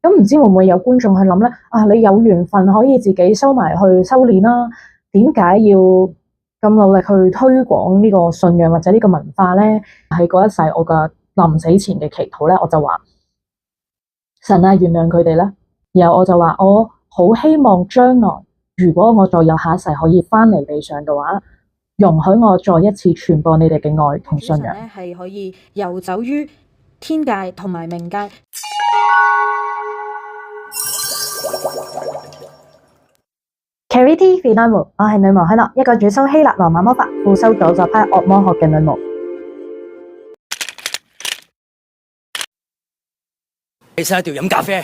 咁唔知會唔會有觀眾去諗咧？啊，你有緣分可以自己收埋去修煉啦，點解要咁努力去推廣呢個信仰或者呢個文化咧？喺嗰一世我嘅臨死前嘅祈禱咧，我就話神啊，原諒佢哋啦。然後我就話我好希望將來如果我再有下一世可以翻嚟地上嘅話，容許我再一次傳播你哋嘅愛同信仰。係可以遊走於天界同埋冥界。Carity Finamu， 我係女巫海樂，一個主修希臘羅馬魔法、副修佐助派惡魔學嘅女巫。你使一定要飲咖啡。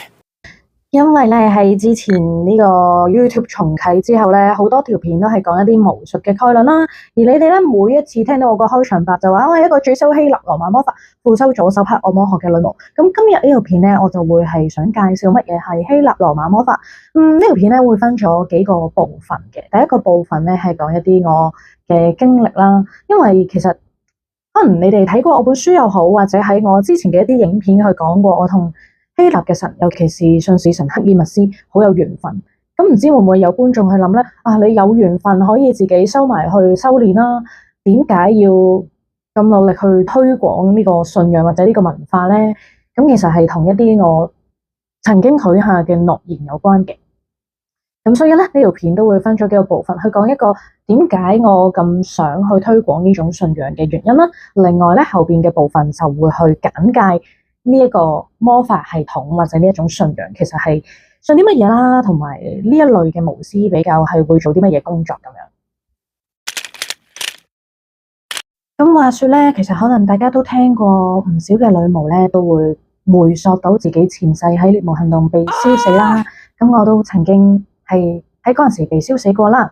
因為咧喺之前呢個 YouTube 重啟之後咧，好多條片都係講一啲巫術嘅概論啦。而你哋咧每一次聽到我個開場白就話我係一個主修希臘羅馬魔法、副修左手派惡魔學嘅女巫。咁今日呢條片咧，我就會係想介紹乜嘢係希臘羅馬魔法。呢條片咧會分咗幾個部分嘅。第一個部分咧係講一啲我嘅經歷啦，因為其實可能你哋睇過我本書又好，或者喺我之前嘅一啲影片去講過，我同希臘嘅神，尤其是信使神赫爾墨斯，好有緣分。咁唔知會唔會有觀眾去諗咧？啊，你有緣分可以自己收埋去修煉啦，點解要咁努力去推廣呢個信仰或者呢個文化咧？咁其實係同一啲我曾經許下嘅諾言有關嘅。咁所以咧，呢條片都會分咗幾個部分去講一個點解我咁想去推廣呢種信仰嘅原因啦。另外咧，後邊嘅部分就會去簡介呢一個魔法系統或者呢一種信仰其實係信啲乜嘢啦，同埋呢一類嘅巫師比較係會做啲乜嘢工作咁樣。咁話說咧，其實可能大家都聽過唔少嘅女巫咧，都會回溯到自己前世喺獵巫行動被燒死啦。咁我都曾經係喺嗰陣時被燒死過啦，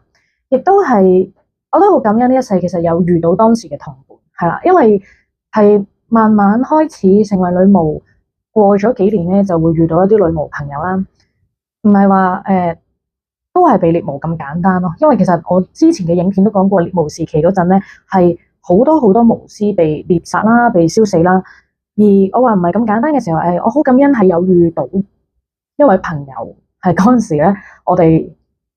亦都係我都好感恩呢一世其實有遇到當時嘅同伴，係啦，因為係慢慢開始成為女巫，過咗幾年咧就會遇到一啲女巫朋友啦，唔係話都係被獵巫咁簡單咯。因為其實我之前嘅影片都講過，獵巫時期嗰陣咧係好多巫師被獵殺啦，被燒死啦。而我話唔係咁簡單嘅時候，我好感恩係有遇到一位朋友，係嗰陣時咧，我哋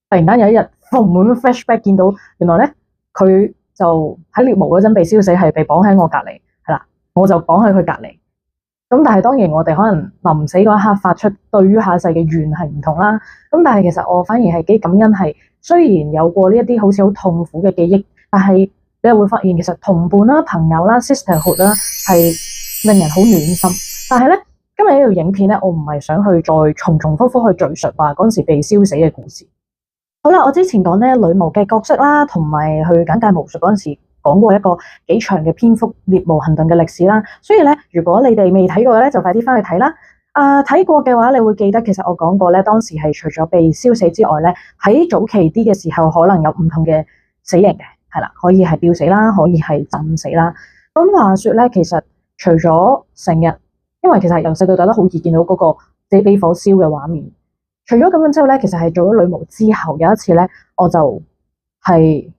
突然間有一日逢滿 flashback 見到，原來咧佢就喺獵巫嗰陣被燒死，係被綁喺我隔離。我就綁喺佢隔離，咁但係當然我哋可能臨死嗰一刻發出對於下一世嘅願係唔同啦。咁但係其實我反而係幾感恩係，雖然有過呢一啲好似好痛苦嘅記憶，但係你又會發現其實同伴啦、朋友啦、sisterhood 啦係令人好暖心。但係咧今日呢條影片咧，我唔係想去再重複去敘述話嗰陣時被燒死嘅故事。好啦，我之前講咧女巫嘅角色啦，同埋去簡介巫術嗰陣時，講過一個幾長嘅篇幅獵巫行動嘅歷史啦，所以咧，如果你哋未睇過嘅咧，就快啲翻去睇啦。睇過嘅話，你會記得其實我講過咧，當時係除咗被燒死之外咧，喺早期啲嘅時候，可能有唔同嘅死刑嘅，係啦，可以係吊死啦，可以係浸死啦。咁話說咧，其實除咗成日，因為其實由細到大都好易見到嗰個自己俾火燒嘅畫面。除咗咁樣之後咧，其實係做咗女巫之後，有一次咧，我就係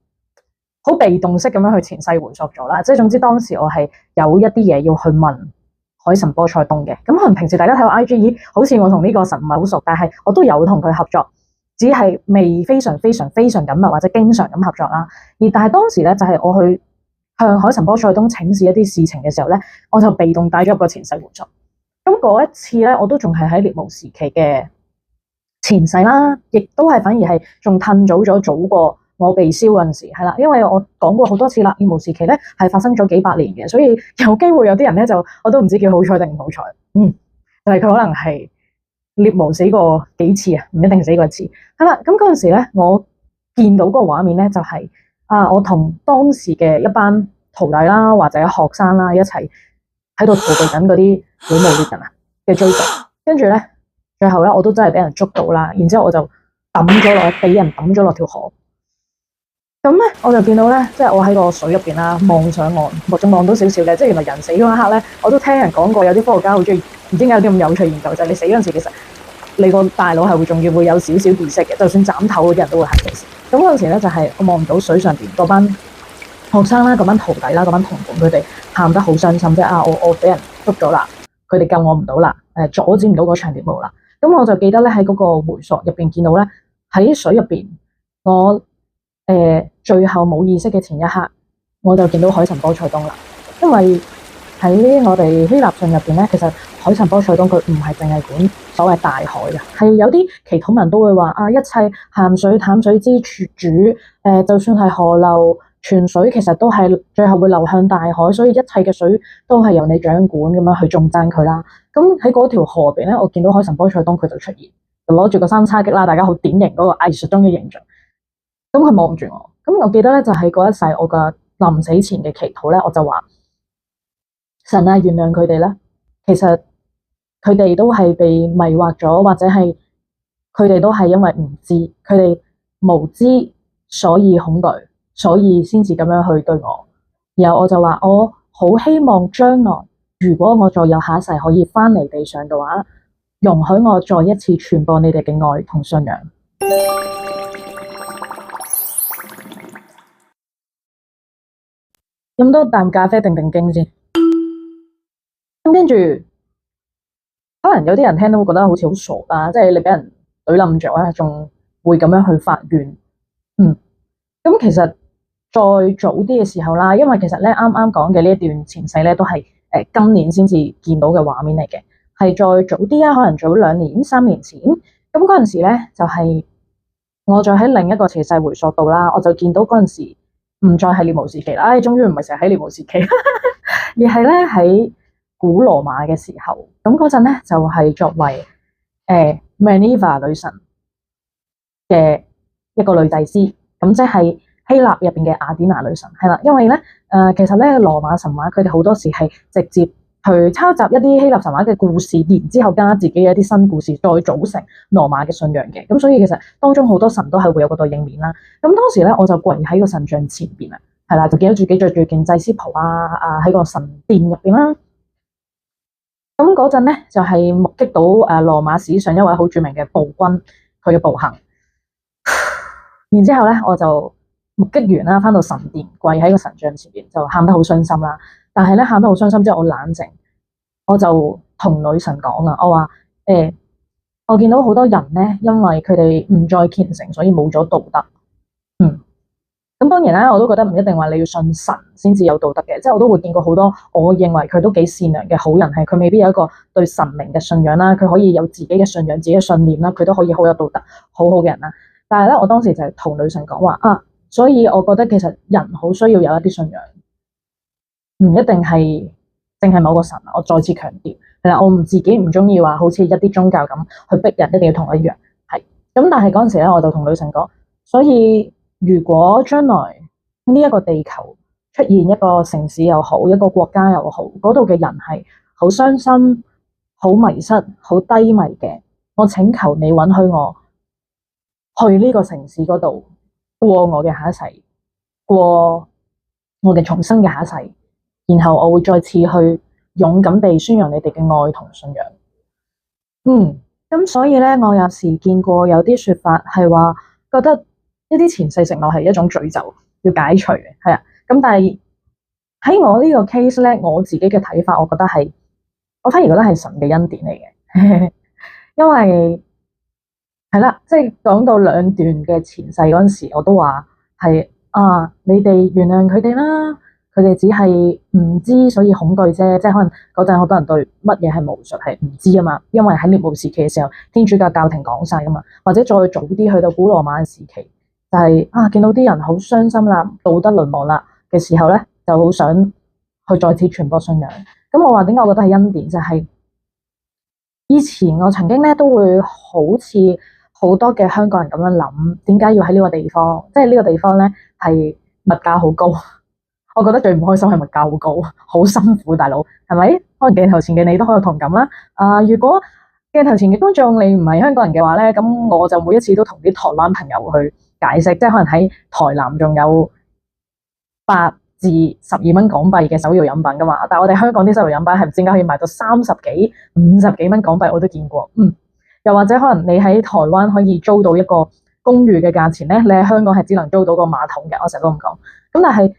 好被動式咁樣去前世回溯咗啦，即係總之當時我係有一啲嘢要去問海神波塞冬嘅。咁可能平時大家睇我 IG，好似我同呢個神唔係好熟，但係我都有同佢合作，只係未非常緊密或者經常咁合作啦。但係當時咧就係我去向海神波塞冬請示一啲事情嘅時候咧，我就被動帶咗入個前世回溯。咁嗰一次咧，我都仲係喺獵巫時期嘅前世啦，亦都係反而係仲褪早過我被燒嗰陣時，係啦，因為我講過好多次啦，獵巫時期咧係發生咗幾百年嘅，所以有機會有啲人咧就我都唔知叫好彩定唔好彩，就係佢可能係獵巫死過幾次啊，唔一定死過一次。係啦，咁嗰陣時咧，我見到嗰個畫面咧就係我同當時嘅一班徒弟啦或者學生啦一齊喺度逃避緊嗰啲女巫獵人嘅追捕，跟住咧最後咧我都真係俾人捉到啦，然之後我就俾人抌咗落條河。咁咧，我就見到咧，即係我喺個水入邊啦，望上岸，我仲望到少少嘅，即係原來人死嗰一刻咧，我都聽人講過，有啲科學家好中意，唔知點解有啲咁有趣研究，就係你死嗰陣時，其實你個大腦係會仲要會有少少意識嘅，就算斬頭嗰啲人都會係嘅事。咁嗰陣時咧，就係我望唔到水上邊嗰班學生啦，嗰班徒弟啦，嗰班同伴，佢哋喊得好傷心，即係我俾人捉咗啦，佢哋救我唔到啦，阻止唔到嗰場獵巫啦。咁我就記得咧喺嗰個會所入邊見到咧喺水入邊，我最後冇意識嘅前一刻，我就見到海神波塞冬啦。因為喺我哋希臘信入邊咧，其實海神波塞冬佢唔係淨係管所謂大海嘅，係有啲祈禱文都會話啊，一切鹹水淡水之主，就算係河流泉水，其實都係最後會流向大海，所以一切嘅水都係由你掌管咁樣去頌讚佢啦。咁喺嗰條河邊咧，我見到海神波塞冬佢就出現，就攞住個三叉戟啦，大家好典型嗰個藝術中嘅形象。咁佢望住我，咁我記得咧就係嗰一世我嘅臨死前嘅祈禱咧，我就話神啊，原諒佢哋啦。其實佢哋都係被迷惑咗，或者係佢哋都係因為唔知，佢哋無知，所以恐懼，所以先至咁樣去對我。然後我就話我好希望將來如果我再有下一世可以翻嚟地上嘅話，容許我再一次傳播你哋嘅愛同信仰。飲多啖咖啡定定經先。咁跟住，可能有啲人聽到會覺得好似好傻啦，即係你俾人懟冧咗咧，仲會咁樣去發願。咁其實再早啲嘅時候啦，因為其實咧啱啱講嘅呢一段前世咧都係今年先至見到嘅畫面嚟嘅，係再早啲啊，可能早2年、3年前。咁嗰陣時咧就係我再喺另一個前世回溯度啦，我就見到嗰陣時唔再係獵巫時期啦，終於唔係成日喺獵巫時期，而係咧喺古羅馬嘅時候。咁嗰陣咧就係作為Minerva 女神嘅一個女祭司，咁即係希臘入邊嘅雅典娜女神，係啦。因為咧其實咧羅馬神話佢哋好多時係直接去抄襲一啲希臘神話嘅故事，然之後加自己嘅一啲新故事，再組成羅馬嘅信仰嘅。咁所以其實當中好多神都係會有個對應面啦。咁當時咧我就跪喺個神像前邊啊，係啦，就見到自己着住件祭司袍啊喺個神殿入邊啦。咁嗰陣咧就係目擊到羅馬史上一位好著名嘅暴君佢嘅暴行。然之後咧我就目擊完啦，翻到神殿跪喺個神像前邊就喊得好傷心啦。但係咧喊得好傷心之後，我冷靜，我就同女神講啊，我話我見到好多人咧，因為佢哋唔再虔誠，所以冇咗道德。咁當然啦，我都覺得唔一定話你要信神先至有道德嘅，即係我都會見過好多我認為佢都幾善良嘅好人，係佢未必有一個對神明嘅信仰啦，佢可以有自己嘅信仰、自己嘅信念啦，佢都可以好有道德、好好嘅人啦。但係咧，我當時就係同女神講話啊，所以我覺得其實人好需要有一啲信仰。唔一定係淨係某個神，我再次強調係啦，我自己唔中意話好似一啲宗教咁去逼人一定要同我一樣係咁。但係嗰陣時咧，我就同女神講，所以如果將來呢一個地球出現一個城市又好，一個國家又好，嗰度嘅人係好傷心、好迷失、好低迷嘅，我請求你允許我去呢個城市嗰度過我嘅下一世，過我嘅重生嘅下一世。然後我會再次去勇敢地宣揚你哋嘅愛同信仰。咁所以咧，我有時見過有啲說法係話，覺得一啲前世承諾係一種詛咒，要解除嘅，係啊。咁但係喺我呢個 case 咧，我自己嘅睇法，我覺得係，我反而覺得係神嘅恩典嚟嘅，因為係啦，即係講到兩段嘅前世嗰陣時，我都話係啊，你哋原諒佢哋啦。佢哋只係唔知，所以恐懼啫。即係可能嗰陣好多人對乜嘢係巫術係唔知啊嘛。因為喺獵巫時期嘅時候，天主教教廷講晒噶嘛。或者再早啲去到古羅馬嘅時期，就係見到啲人好傷心啦、道德淪亡啦嘅時候咧，就好想去再次傳播信仰。咁我話點解我覺得係恩典？就係以前我曾經咧都會好似好多嘅香港人咁樣諗，點解要喺呢個地方？即係呢個地方咧係物價好高。我覺得最唔開心係物價好高，好辛苦，大佬係咪？可能鏡頭前嘅你都好有同感啦。如果鏡頭前嘅觀眾你唔係香港人嘅話咧，咁我就每一次都同啲台灣朋友去解釋，即係可能喺台南仲有8至12蚊港幣嘅手搖飲品噶嘛，但係我哋香港啲手搖飲品係唔知點解可以賣到30幾、50幾蚊港幣，我都見過。又或者可能你喺台灣可以租到一個公寓嘅價錢咧，你喺香港係只能租到個馬桶嘅，我成日都咁講。咁但係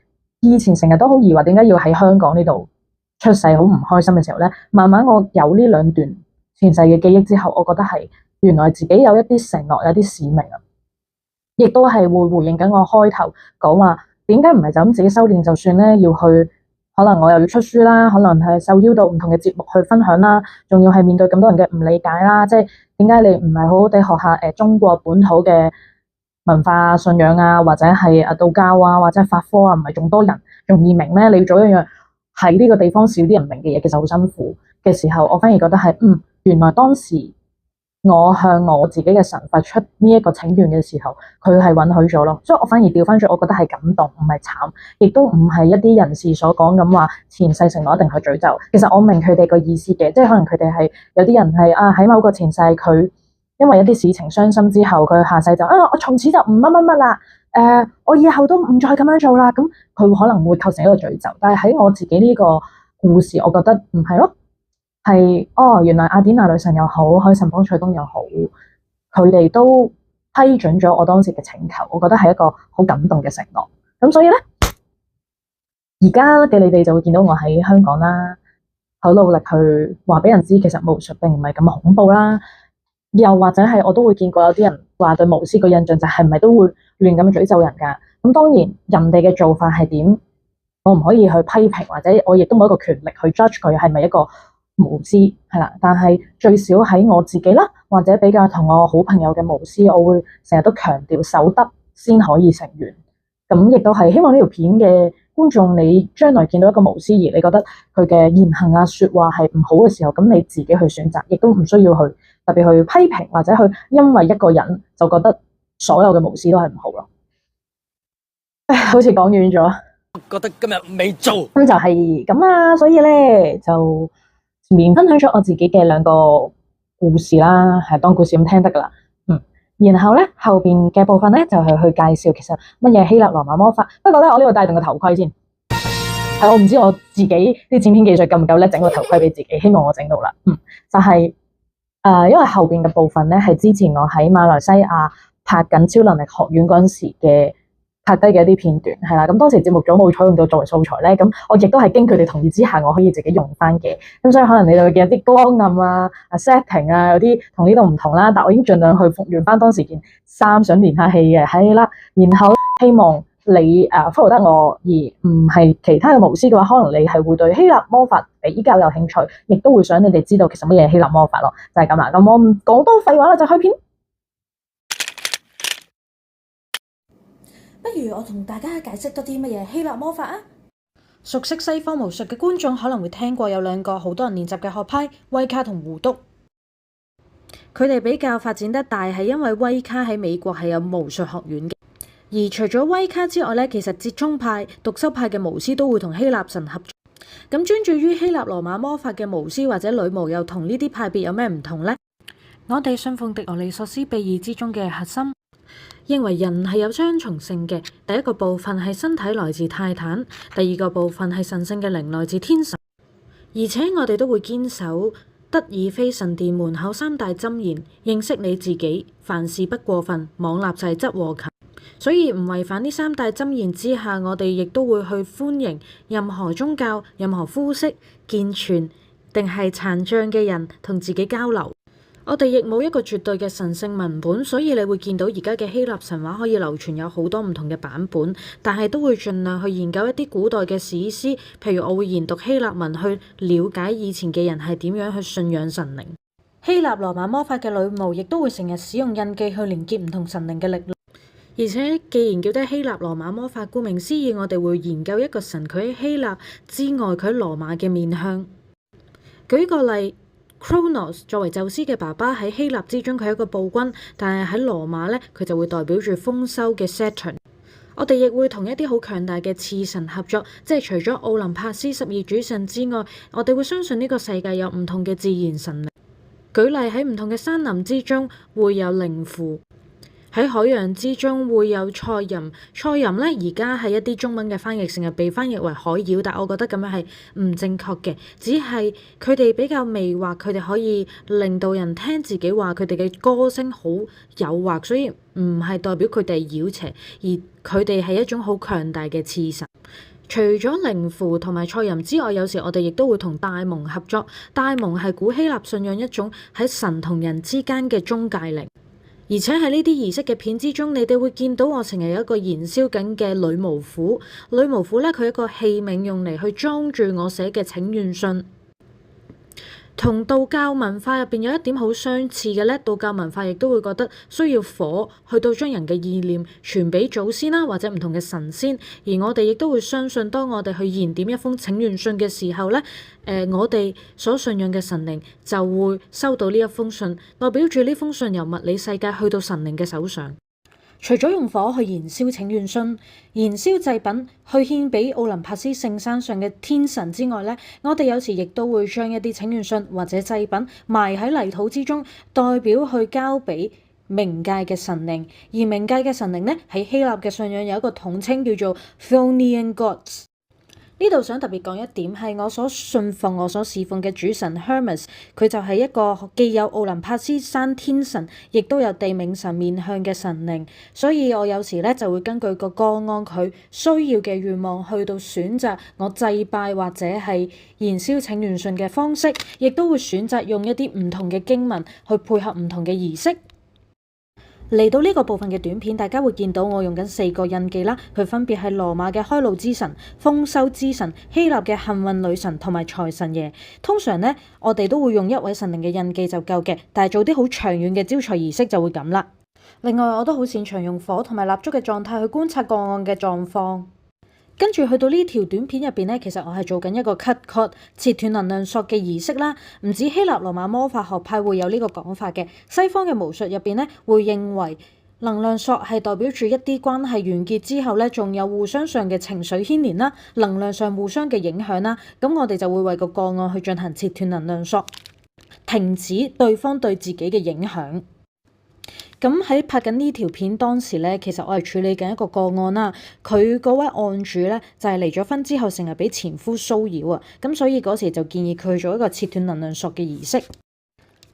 以前成日都好疑惑，點解要喺香港呢度出世好唔開心嘅時候咧，慢慢我有呢兩段前世嘅記憶之後，我覺得係原來自己有一啲承諾，有啲使命啊，亦都係會回應緊我開頭講話點解唔係就咁自己修煉就算咧，要去可能我又要出書啦，可能係受邀到唔同嘅節目去分享啦，仲要係面對咁多人嘅唔理解啦，即係點解你唔係好好地學下中國本土嘅文化信仰啊，或者係道教啊，或者法科啊，唔係仲多人容易明咩？你要做一樣喺呢個地方少啲人明嘅嘢，其實好辛苦嘅時候，我反而覺得係原來當時我向我自己嘅神發出呢一個請願嘅時候，佢係允許咗咯，所以我反而調翻轉，我覺得係感動，唔係慘，亦都唔係一啲人士所講咁話前世承諾一定去詛咒。其實我明佢哋個意思嘅，即係可能佢哋係有啲人係喺某個前世佢因為一啲事情傷心之後，佢下世就我從此就唔乜乜乜啦，我以後都唔再咁樣做啦，咁佢可能會構成一個詛咒。但係喺我自己呢個故事，我覺得唔係咯。係原來雅典娜女神又好，海神幫蔡東又好，佢哋都批准咗我當時嘅請求，我覺得係一個好感動嘅承諾。咁所以咧，而家嘅你哋就會見到我喺香港啦，好努力去話俾人知，其實巫術並唔係咁恐怖啦。又或者係我都會見過有啲人話對巫師個印象就係唔係都會亂咁詛咒人㗎。咁當然人哋嘅做法係點，我唔可以去批評，或者我亦都冇一個權力去 judge 佢係咪一個巫師係啦，但係最少喺我自己啦，或者比較同我好朋友嘅巫師，我會成日都強調守德先可以成緣。咁亦都係希望呢條片嘅觀眾，你將來見到一個巫師而你覺得佢嘅言行啊、說話係唔好嘅時候，咁你自己去選擇，亦都唔需要去特別去批評，或者去因為一個人就覺得所有嘅巫師都係唔好咯。好似講遠咗，覺得今日未做，咁就係咁啦。所以咧就前面分享咗我自己嘅兩個故事啦，係當故事咁聽得噶啦。然後咧後邊嘅部分咧就係去介紹其實乜嘢希臘羅馬魔法。不過咧我呢度戴定個頭盔先，係我唔知我自己啲剪片技術夠唔夠叻整個頭盔俾自己，希望我整到啦。就係因為後邊嘅部分咧係之前我喺馬來西亞拍緊超能力學院嗰陣時嘅拍低嘅一啲片段，係啦，咁當時節目組冇採用到作為素材咧，咁我亦都係經佢哋同意之下，我可以自己用翻嘅。咁所以可能你哋會見啲光暗啊、setting 啊有啲同呢度唔同啦，但我已經盡量去復原翻當時件衫，想練下氣嘅，係啦。然後希望你follow 得我，而唔係其他嘅巫師嘅話，可能你係會對希臘魔法比較有興趣，亦都會想你哋知道其實乜嘢係希臘魔法咯，就係咁啦。咁我唔講多廢話啦，就開片。不如我同大家解釋多啲乜嘢希臘魔法啊！熟悉西方巫術嘅觀眾可能會聽過有兩個好多人練習嘅學派，威卡同胡督。佢哋比較發展得大係因為威卡喺美國係有巫術學院嘅，而除咗威卡之外咧，其實折衷派、獨修派嘅巫師都會同希臘神合作。咁專注於希臘羅馬魔法嘅巫師或者女巫又同呢啲派別有咩唔同呢？我哋信奉狄俄尼索斯秘義之中嘅核心，認為人係有雙重性嘅。第一個部分係身體來自泰坦，第二個部分係神聖嘅靈來自天神。而且我哋都會堅守德爾菲神殿門口三大箴言：認識你自己，凡事不過分，妄立誓則禍及。所以唔違反呢三大箴言之下，我哋亦都會去歡迎任何宗教、任何膚色、健全定係殘障嘅人同自己交流。我哋亦冇一個絕對嘅神聖文本，所以你會見到而家嘅希臘神話可以流傳有好多唔同嘅版本，但係都會盡量去研究一啲古代嘅史詩，譬如我會研讀希臘文去了解以前嘅人係點樣去信仰神靈。希臘羅馬魔法嘅女巫亦都會成日使用印記去連結唔同神靈嘅力量，而且既然叫得希臘羅馬魔法，顧名思義，我哋會研究一個神佢喺希臘之外佢喺羅馬嘅面向。舉個例，Kronos 作為宙斯嘅爸爸喺希臘之中佢係一個暴君，但係喺羅馬咧佢就會代表住豐收嘅 Saturn。我哋亦會同一啲好強大嘅次神合作，即係除咗奧林帕斯12主神之外，我哋會相信呢個世界有唔同嘅自然神靈。舉例喺唔同嘅山林之中會有靈符，喺海洋之中會有賽淫。賽淫咧而家係一啲中文嘅翻譯成日被翻譯為海妖，但我覺得咁樣係唔正確嘅，只係佢哋比較魅惑，佢哋可以令到人聽自己話佢哋嘅歌聲好誘惑，所以唔係代表佢哋係妖邪，而佢哋係一種好強大嘅次神。除咗靈符同埋賽淫之外，有時我哋亦都會同大蒙合作。大蒙係古希臘信仰一種喺神同人之間嘅中介靈，而且喺呢啲儀式嘅片之中，你哋會見到我成日有一個燃燒緊嘅女巫斧。女巫斧咧，佢係一個器皿用嚟去裝住我寫嘅請願信。同道教文化入邊有一點好相似嘅咧，道教文化亦都會覺得需要火去到將人嘅意念傳俾祖先啦，或者唔同嘅神仙。而我哋亦都會相信，當我哋去燃點一封請願信嘅時候咧，我哋所信仰嘅神靈就會收到呢一封信，代表住呢封信由物理世界去到神靈嘅手上。除咗用火去燃燒請願信、燃燒祭品去獻俾奧林帕斯聖山上嘅天神之外咧，我哋有時亦都會將一啲請願信或者祭品埋喺泥土之中，代表去交俾冥界嘅神靈。而冥界嘅神靈咧，喺希臘嘅信仰有一個統稱叫做 Chthonian Gods。呢度想特別講一點係我所信奉、我所侍奉嘅主神 Hermes， 佢就係一個既有奧林帕斯山天神，亦都有地冥神面向嘅神靈。所以我有時咧就會根據個個案佢需要嘅願望，去到選擇我祭拜或者係燃燒請願信嘅方式，亦都會選擇用一啲唔同嘅經文去配合唔同嘅儀式。嚟到呢個部分嘅短片，大家會見到我用緊4個印記啦，佢分別係羅馬嘅開路之神、豐收之神、希臘嘅幸運女神同埋財神爺。通常呢，我哋都會用一位神靈嘅印記就夠嘅，但係做啲好長遠嘅招財儀式就會咁啦。另外，我都好擅長用火同埋蠟燭嘅狀態去觀察個案嘅狀況。跟住去到呢條短片入邊呢，其實我係做緊一個 cut cord 切斷能量索嘅儀式啦。唔止希臘羅馬魔法學派會有呢個講法嘅，西方嘅巫術入邊呢會認為能量索係代表住一啲關係完結之後呢，仲有互相上嘅情緒牽連啦，能量上互相嘅影響啦。咁我哋就會為個案去進行切斷能量索，停止對方對自己嘅影響。咁喺拍緊呢條片當時咧，其實我係處理緊一個個案啦。佢嗰位案主咧就係離咗婚之後成日俾前夫騷擾啊，咁所以嗰時就建議佢做一個切斷能量索嘅儀式。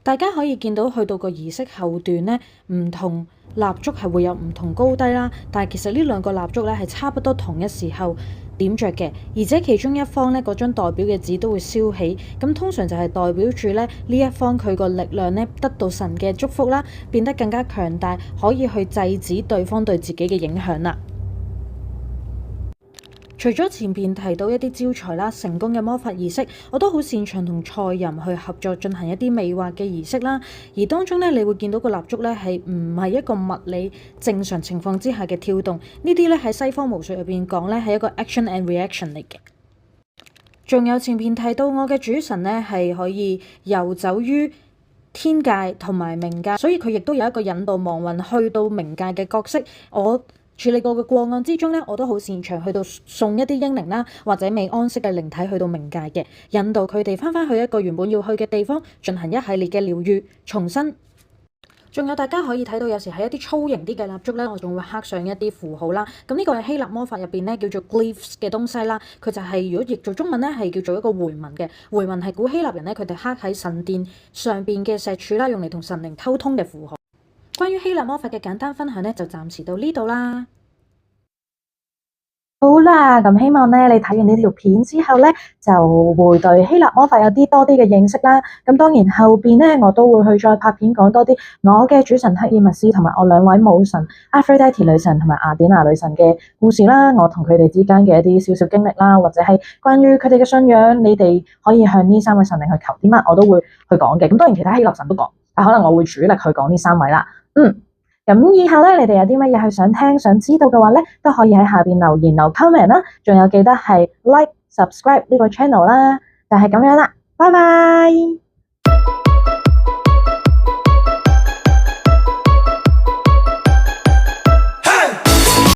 大家可以見到去到個儀式後段咧，唔同蠟燭係會有唔同高低啦，但係其實呢兩個蠟燭咧係差不多同一時候點着嘅，而且其中一方咧嗰張代表嘅紙都會燒起，咁通常就係代表住咧呢一方佢個力量咧得到神嘅祝福啦，變得更加強大，可以去制止對方對自己嘅影響啦。除咗前邊提到一啲招財啦、成功嘅魔法儀式，我都好擅長同賽淫去合作進行一啲魅惑嘅儀式啦。而當中咧，你會見到個蠟燭咧係唔係一個物理正常情況之下嘅跳動？呢啲咧喺西方巫術入邊講咧係一個 action and reaction 嚟嘅。仲有前邊提到我嘅主神咧係可以遊走於天界同埋冥界，所以佢亦都有一個引導亡魂去到冥界嘅角色。我處理過嘅個案之中咧，我都好擅長去到送一啲英靈啦，或者未安息嘅靈體去到冥界嘅，引導佢哋翻返去一個原本要去嘅地方，進行一系列嘅療愈重生。仲有大家可以睇到，有時係一啲粗型啲嘅蠟燭咧，我仲會刻上一啲符號啦。咁呢個係希臘魔法入邊咧叫做 glyphs 嘅東西啦。佢就係如果譯做中文咧係叫做一個回紋嘅。回紋係古希臘人咧佢哋刻喺神殿上邊嘅石柱啦，用嚟同神靈溝通嘅符號。關於希臘魔法嘅簡單分享咧，就暫時到呢度啦。好啦，咁希望咧你睇完呢條片之後咧，就會對希臘魔法有多啲嘅認識啦。咁當然後邊咧，我都會去再拍片講多啲我嘅主神赫爾墨斯同埋我2位母神 Aphrodite 女神同埋雅典娜女神嘅故事啦，我同佢哋之間嘅一啲少少經歷啦，或者係關於佢哋嘅信仰，你哋可以向呢3位神靈去求啲乜，我都會去講嘅。咁當然其他希臘神都講，但可能我會主力去講呢3位啦。咁以後咧，你哋有啲乜嘢去想聽、想知道嘅話咧，都可以喺下邊留言留 comment 啦。仲有記得係 like、subscribe 呢個 channel 啦。就係咁樣啦，拜拜。